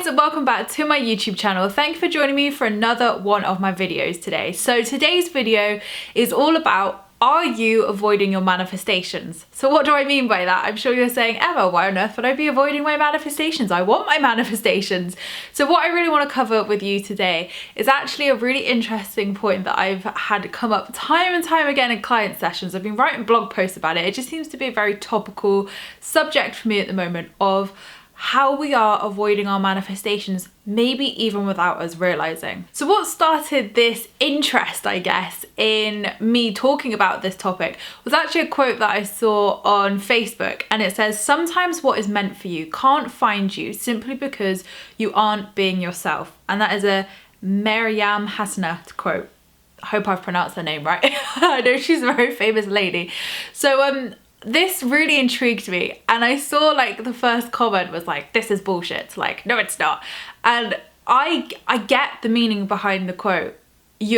guys, and welcome back to my YouTube channel. Thank you for joining me for another one of my videos today. So today's video is all about, are you avoiding your manifestations? So what do I mean by that? I'm sure you're saying, Emma, why on earth would I be avoiding my manifestations? I want my manifestations. So what I really want to cover with you today is actually a really interesting point that I've had come up time and time again in client sessions. I've been writing blog posts about it. It just seems to be a very topical subject for me at the moment of how we are avoiding our manifestations, maybe even without us realizing. So what started this interest, I guess, in me talking about this topic was actually a quote that I saw on Facebook, and it says, sometimes what is meant for you can't find you simply because you aren't being yourself. And that is a Maryam Hassanat quote. I hope I've pronounced her name right. I know she's a very famous lady. So this really intrigued me, and I saw like the first comment was like, this is bullshit, like no it's not. And I get the meaning behind the quote.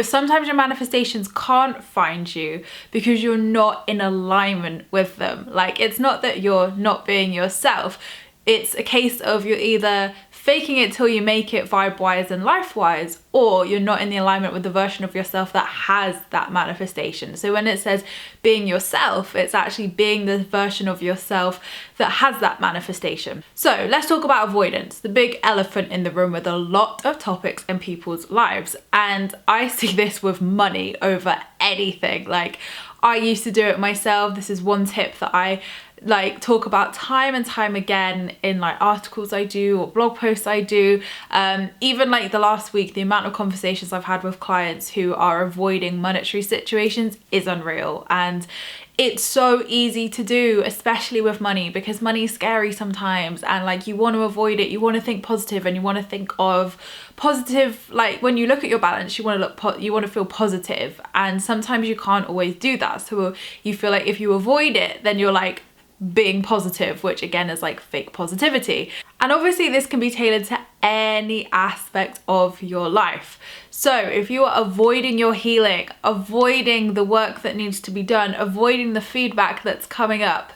Sometimes your manifestations can't find you because you're not in alignment with them. Like, it's not that you're not being yourself, it's a case of you're either faking it till you make it vibe-wise and life-wise, or you're not in the alignment with the version of yourself that has that manifestation. So when it says being yourself, it's actually being the version of yourself that has that manifestation. So let's talk about avoidance, the big elephant in the room with a lot of topics in people's lives. And I see this with money over anything. Like, I used to do it myself. This is one tip that I talk about time and time again in like articles I do or blog posts I do. Even like the last week, the amount of conversations I've had with clients who are avoiding monetary situations is unreal. And it's so easy to do, especially with money, because money is scary sometimes, and like you want to avoid it. You want to think positive, and you want to think of positive, like when you look at your balance, you want to feel positive, and sometimes you can't always do that. So you feel like if you avoid it, then you're like being positive, which again is like fake positivity. And obviously this can be tailored to any aspect of your life. So if you are avoiding your healing, avoiding the work that needs to be done, avoiding the feedback that's coming up,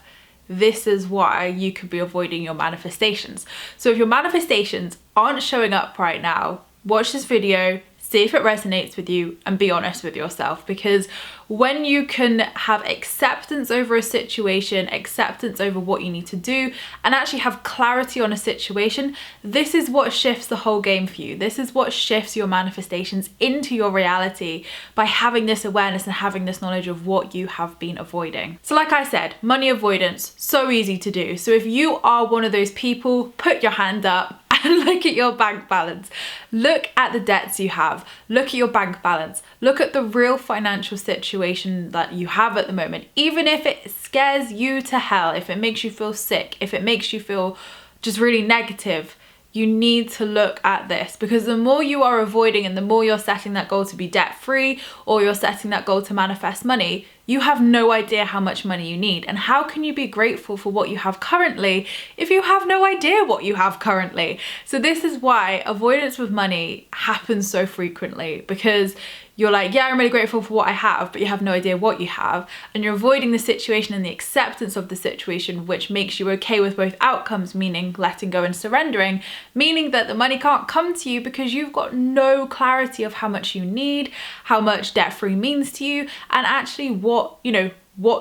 this is why you could be avoiding your manifestations. So if your manifestations aren't showing up right now, watch this video, see if it resonates with you, and be honest with yourself. Because when you can have acceptance over a situation, acceptance over what you need to do, and actually have clarity on a situation, this is what shifts the whole game for you. This is what shifts your manifestations into your reality, by having this awareness and having this knowledge of what you have been avoiding. So like I said, money avoidance, so easy to do. So if you are one of those people, put your hand up and look at your bank balance. Look at the debts you have. Look at your bank balance. Look at the real financial situation that you have at the moment. Even if it scares you to hell, if it makes you feel sick, if it makes you feel just really negative, you need to look at this, because the more you are avoiding and the more you're setting that goal to be debt free, or you're setting that goal to manifest money, you have no idea how much money you need. And how can you be grateful for what you have currently if you have no idea what you have currently? So this is why avoidance with money happens so frequently, because you're like, yeah, I'm really grateful for what I have, but you have no idea what you have. And you're avoiding the situation and the acceptance of the situation, which makes you okay with both outcomes, meaning letting go and surrendering, meaning that the money can't come to you because you've got no clarity of how much you need, how much debt-free means to you, and actually what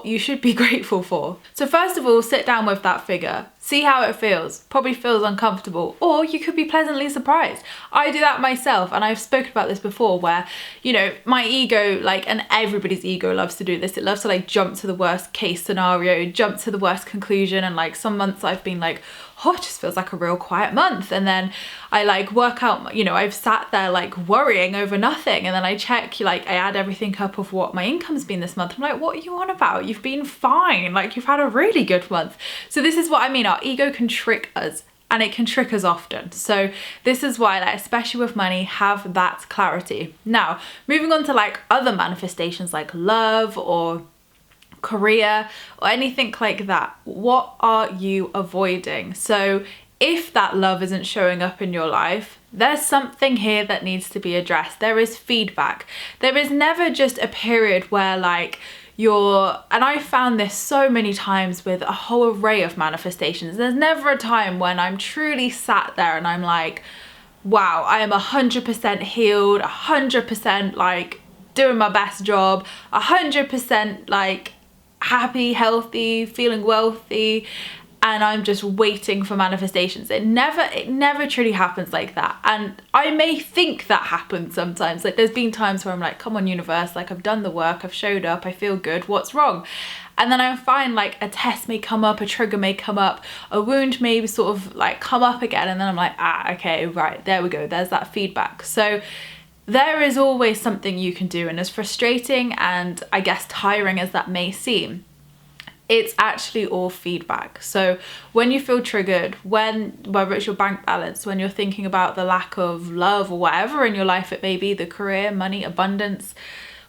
you should be grateful for. So first of all, sit down with that figure, see how it feels. Probably feels uncomfortable, or you could be pleasantly surprised. I do that myself, and I've spoken about this before, where, my ego, and everybody's ego loves to do this. It loves to jump to the worst case scenario, jump to the worst conclusion. And some months I've been like, oh, it just feels like a real quiet month. And then I work out, I've sat there worrying over nothing. And then I check, I add everything up of what my income's been this month. I'm like, what are you on about? You've been fine. You've had a really good month. So this is what I mean. Our ego can trick us, and it can trick us often. So this is why, especially with money, have that clarity. Now, moving on to other manifestations like love or career or anything like that. What are you avoiding? So if that love isn't showing up in your life, there's something here that needs to be addressed. There is feedback. There is never just a period where and I found this so many times with a whole array of manifestations. There's never a time when I'm truly sat there and I'm like, wow, I am 100% healed, 100% like doing my best job, 100% like happy, healthy, feeling wealthy, and I'm just waiting for manifestations. It never truly happens like that. And I may think that happens sometimes. Like there's been times where I'm like, come on universe, like I've done the work, I've showed up, I feel good, what's wrong? And then I find like a test may come up, a trigger may come up, a wound may sort of like come up again, and then I'm like, okay, right, there we go, there's that feedback. So there is always something you can do, and as frustrating and I guess tiring as that may seem, it's actually all feedback. So when you feel triggered, whether it's your bank balance, when you're thinking about the lack of love or whatever in your life it may be, the career, money, abundance,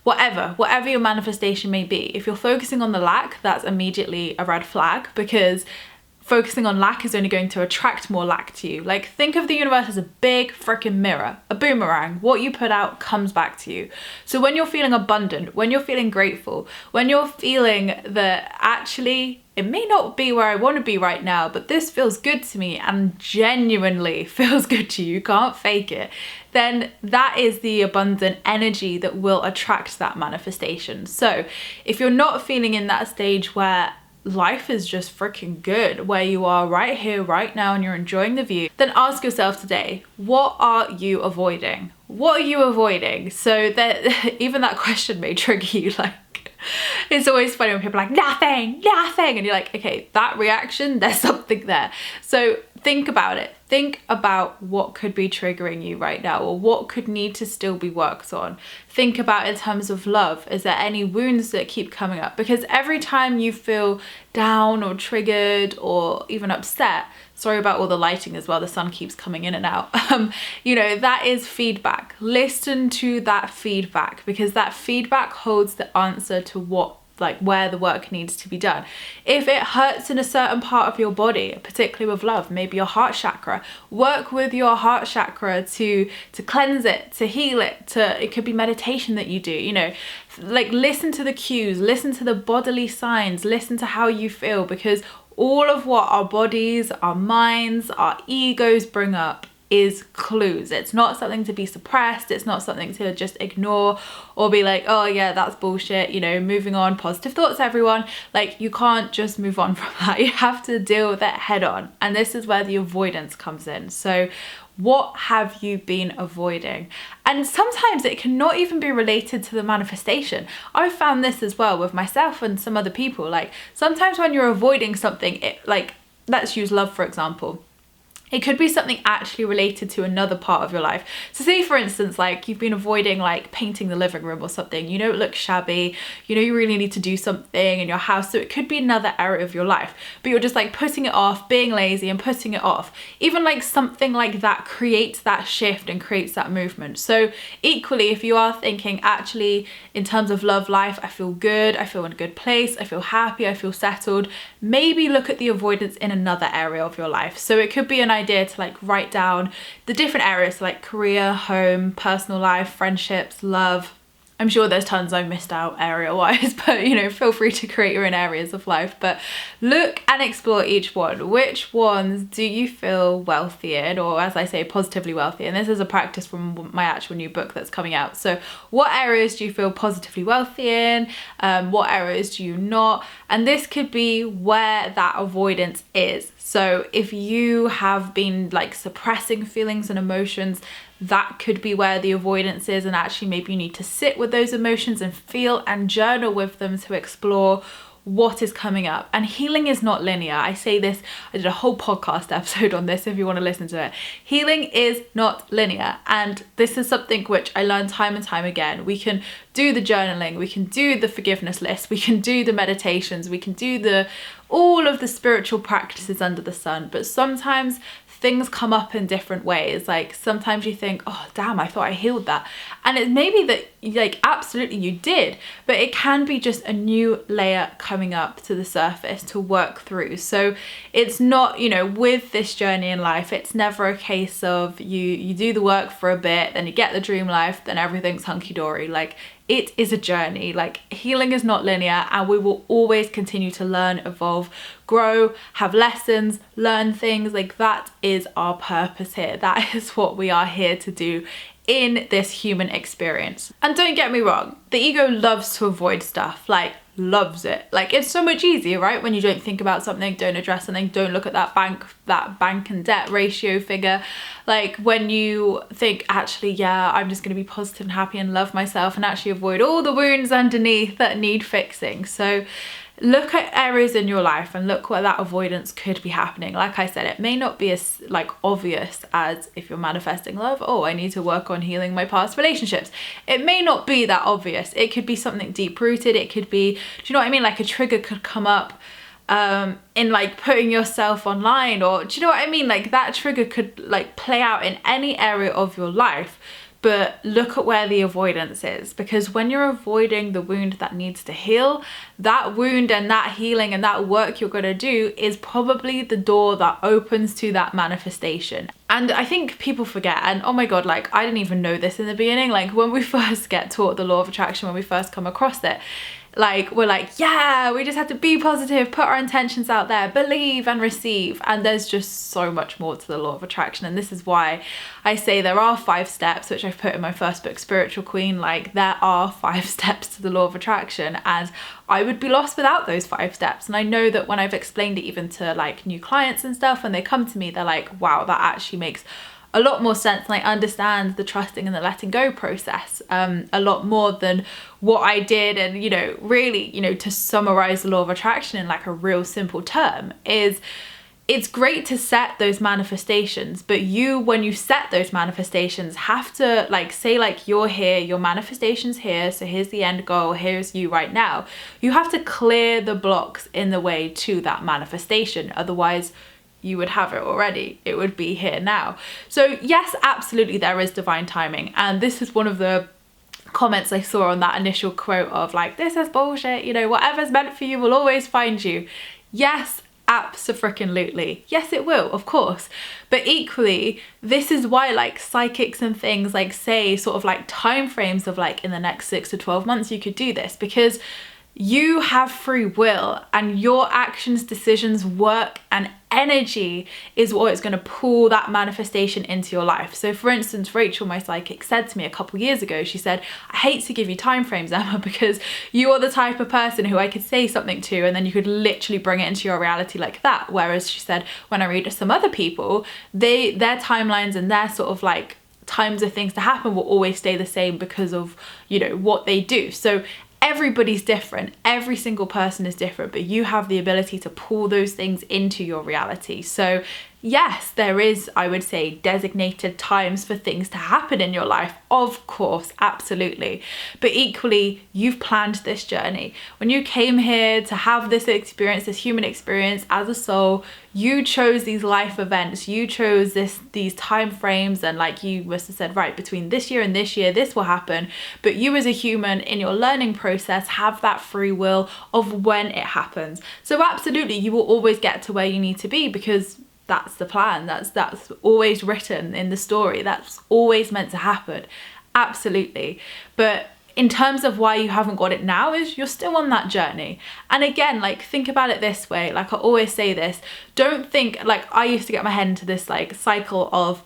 whatever your manifestation may be, if you're focusing on the lack, that's immediately a red flag, because focusing on lack is only going to attract more lack to you. Like think of the universe as a big freaking mirror, a boomerang. What you put out comes back to you. So when you're feeling abundant, when you're feeling grateful, when you're feeling that actually it may not be where I want to be right now, but this feels good to me and genuinely feels good to you, you can't fake it, then that is the abundant energy that will attract that manifestation. So if you're not feeling in that stage where life is just freaking good, where you are right here, right now, and you're enjoying the view, then ask yourself today, what are you avoiding? What are you avoiding? So that even that question may trigger you. Like, it's always funny when people are like, nothing, and you're like, okay, that reaction, there's something there. So think about it. Think about what could be triggering you right now, or what could need to still be worked on. Think about in terms of love. Is there any wounds that keep coming up? Because every time you feel down or triggered or even upset, sorry about all the lighting as well, the sun keeps coming in and out, you know, that is feedback. Listen to that feedback, because that feedback holds the answer to where the work needs to be done. If it hurts in a certain part of your body, particularly with love, maybe your heart chakra, work with your heart chakra to cleanse it, to heal it, it could be meditation that you do, you know, like listen to the cues, listen to the bodily signs, listen to how you feel, because all of what our bodies, our minds, our egos bring up is clues. It's not something to be suppressed. It's not something to just ignore or be like, oh yeah, that's bullshit, you know, moving on, positive thoughts everyone. Like, you can't just move on from that. You have to deal with it head on. And this is where the avoidance comes in. So what have you been avoiding? And sometimes it can not even be related to the manifestation. I've found this as well with myself and some other people. Like sometimes when you're avoiding something, like let's use love for example, it could be something actually related to another part of your life. So say for instance, like you've been avoiding like painting the living room or something, you know, it looks shabby, you know, you really need to do something in your house. So it could be another area of your life, but you're just like putting it off, being lazy and putting it off. Even like something like that creates that shift and creates that movement. So equally, if you are thinking actually in terms of love life, I feel good, I feel in a good place, I feel happy, I feel settled, maybe look at the avoidance in another area of your life. So it could be an idea to like write down the different areas, so like career, home, personal life, friendships, love. I'm sure there's tons I've missed out area wise, but you know, feel free to create your own areas of life, but look and explore each one. Which ones do you feel wealthy in, or as I say, positively wealthy? And this is a practice from my actual new book that's coming out. So what areas do you feel positively wealthy in? What areas do you not? And this could be where that avoidance is. So if you have been like suppressing feelings and emotions, that could be where the avoidance is, and actually maybe you need to sit with those emotions and feel and journal with them to explore what is coming up. And healing is not linear. I say this, I did a whole podcast episode on this if you want to listen to it. Healing is not linear, and this is something which I learned time and time again. We can do the journaling, we can do the forgiveness list, we can do the meditations, we can do all of the spiritual practices under the sun, but sometimes things come up in different ways. Like sometimes you think, oh damn, I thought I healed that, and it may be that like absolutely you did, but it can be just a new layer coming up to the surface to work through. So it's not, you know, with this journey in life, it's never a case of you do the work for a bit, then you get the dream life, then everything's hunky-dory. Like it is a journey. Like, healing is not linear, and we will always continue to learn, evolve, grow, have lessons, learn things. Like, that is our purpose here. That is what we are here to do in this human experience. And don't get me wrong, the ego loves to avoid stuff, like loves it. Like, it's so much easier, right? When you don't think about something, don't address something, don't look at that bank and debt ratio figure. Like, when you think, actually, yeah, I'm just going to be positive and happy and love myself, and actually avoid all the wounds underneath that need fixing. So look at areas in your life and look where that avoidance could be happening. Like I said, it may not be as like obvious as if you're manifesting love. Oh, I need to work on healing my past relationships. It may not be that obvious. It could be something deep rooted. It could be, do you know what I mean? Like, a trigger could come up in like putting yourself online, or do you know what I mean? Like, that trigger could like play out in any area of your life. But look at where the avoidance is, because when you're avoiding the wound that needs to heal, that wound and that healing and that work you're going to do is probably the door that opens to that manifestation. And I think people forget, and oh my god, like, I didn't even know this in the beginning. Like, when we first get taught the law of attraction, when we first come across it, like, we're like, yeah, we just have to be positive, put our intentions out there, believe and receive. And there's just so much more to the law of attraction. And this is why I say there are 5 steps, which I've put in my first book, Spiritual Queen. Like, there are 5 steps to the law of attraction, and I would be lost without those 5 steps. And I know that when I've explained it even to like new clients and stuff, when they come to me, they're like, wow, that actually makes a lot more sense, and I understand the trusting and the letting go process a lot more than what I did. And, you know, really, you know, to summarize the law of attraction in like a real simple term is, it's great to set those manifestations, but you, when you set those manifestations, have to like say, like, you're here, your manifestation's here, so here's the end goal, here's you right now. You have to clear the blocks in the way to that manifestation, otherwise you would have it already. It would be here now. So yes, absolutely, there is divine timing. And this is one of the comments I saw on that initial quote of like, this is bullshit, you know, whatever's meant for you will always find you. Yes, abso-freaking-lutely. Yes, it will, of course. But equally, this is why like psychics and things like say sort of like time frames of like in the next 6 to 12 months you could do this, because you have free will, and your actions, decisions, work and energy is what is going to pull that manifestation into your life. So for instance, Rachel, my psychic, said to me a couple years ago, she said, I hate to give you time frames, Emma, because you are the type of person who I could say something to and then you could literally bring it into your reality like that. Whereas she said, when I read to some other people, their timelines and their sort of like times of things to happen will always stay the same because of, you know, what they do. So everybody's different, every single person is different, but you have the ability to pull those things into your reality. So yes, there is, I would say, designated times for things to happen in your life, of course, absolutely. But equally, you've planned this journey. When you came here to have this experience, this human experience as a soul, you chose these life events, you chose these time frames, and like you must have said, right, between this year and this year, this will happen. But you as a human in your learning process have that free will of when it happens. So absolutely, you will always get to where you need to be, because that's the plan. That's always written in the story. That's always meant to happen. Absolutely. But in terms of why you haven't got it now is you're still on that journey. And again, like, think about it this way. Like, I always say this, don't think, like, I used to get my head into this like cycle of,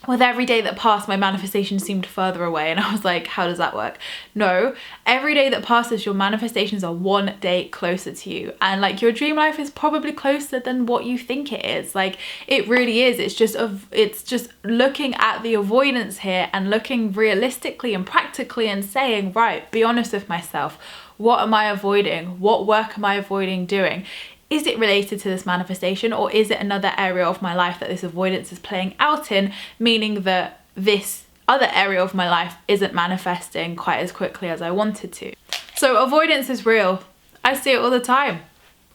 with every day that passed, my manifestation seemed further away. And I was like, how does that work? No, every day that passes, your manifestations are one day closer to you. And like, your dream life is probably closer than what you think it is. Like, it really is. It's just looking at the avoidance here and looking realistically and practically and saying, right, be honest with myself. What am I avoiding? What work am I avoiding doing? Is it related to this manifestation, or is it another area of my life that this avoidance is playing out in, meaning that this other area of my life isn't manifesting quite as quickly as I wanted to? So avoidance is real. I see it all the time.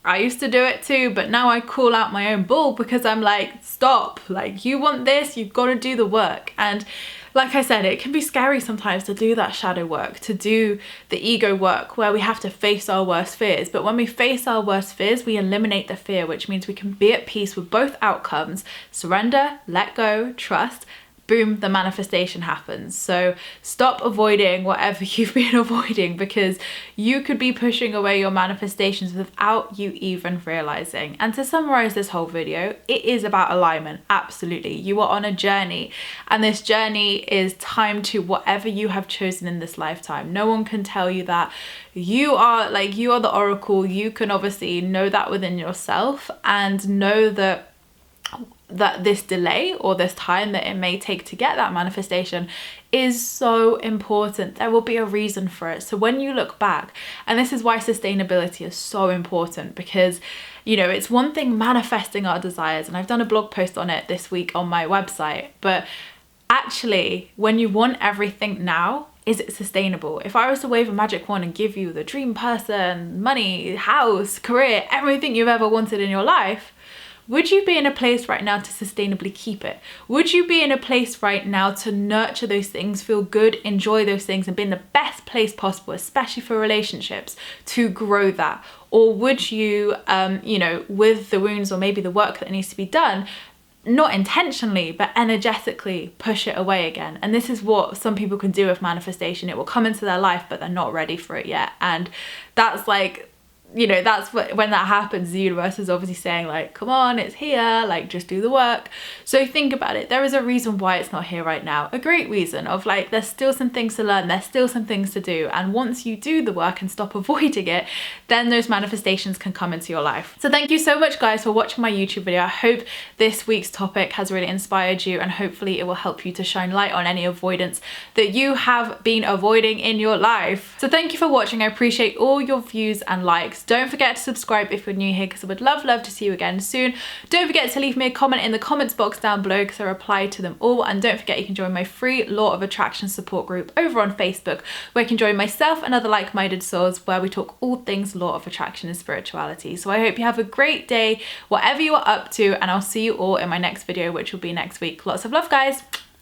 I used to do it too, but now I call out my own bull, because I'm like, stop, like, you want this, you've got to do the work. And like I said, it can be scary sometimes to do that shadow work, to do the ego work where we have to face our worst fears. But when we face our worst fears, we eliminate the fear, which means we can be at peace with both outcomes: surrender, let go, trust, boom, the manifestation happens. So stop avoiding whatever you've been avoiding, because you could be pushing away your manifestations without you even realizing. And to summarize this whole video, it is about alignment. Absolutely. You are on a journey, and this journey is timed to whatever you have chosen in this lifetime. No one can tell you that. You are the oracle. You can obviously know that within yourself, and know that this delay or this time that it may take to get that manifestation is so important. There will be a reason for it. So when you look back, and this is why sustainability is so important, because you know, it's one thing manifesting our desires, and I've done a blog post on it this week on my website, but actually when you want everything now, is it sustainable? If I was to wave a magic wand and give you the dream person, money, house, career, everything you've ever wanted in your life, would you be in a place right now to sustainably keep it? Would you be in a place right now to nurture those things, feel good, enjoy those things, and be in the best place possible, especially for relationships, to grow that? Or would you, you know, with the wounds or maybe the work that needs to be done, not intentionally, but energetically push it away again? And this is what some people can do with manifestation. It will come into their life, but they're not ready for it yet. And that's like, you know, that's when that happens, the universe is obviously saying like, come on, it's here, like just do the work. So think about it. There is a reason why it's not here right now. A great reason of like, there's still some things to learn. There's still some things to do. And once you do the work and stop avoiding it, then those manifestations can come into your life. So thank you so much guys for watching my YouTube video. I hope this week's topic has really inspired you, and hopefully it will help you to shine light on any avoidance that you have been avoiding in your life. So thank you for watching. I appreciate all your views and likes. Don't forget to subscribe if you're new here, because I would love to see you again soon. Don't forget to leave me a comment in the comments box down below, because I reply to them all. And don't forget you can join my free Law of Attraction support group over on Facebook, where you can join myself and other like-minded souls, where we talk all things Law of Attraction and spirituality. So I hope you have a great day, whatever you are up to, and I'll see you all in my next video, which will be next week. Lots of love, guys.